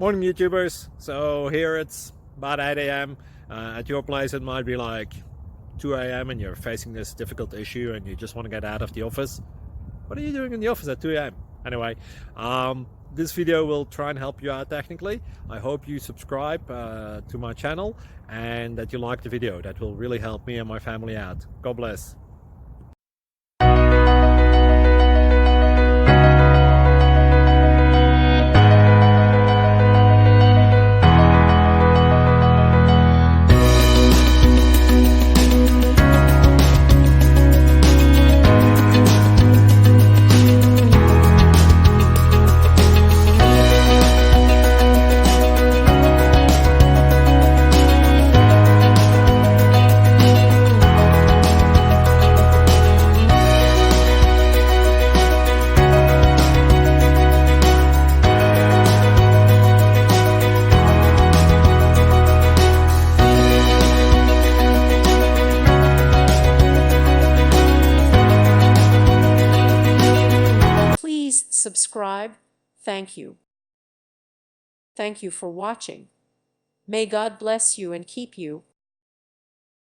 Morning, YouTubers. So here it's about 8 a.m. At your place it might be like 2 a.m. and you're facing this difficult issue and you just want to get out of the office. What are you doing in the office at 2 a.m.? Anyway, this video will try and help you out technically. I hope you subscribe to my channel and that you like the video. That will really help me and my family out. God bless. Please subscribe. Thank you. Thank you for watching. May God bless you and keep you.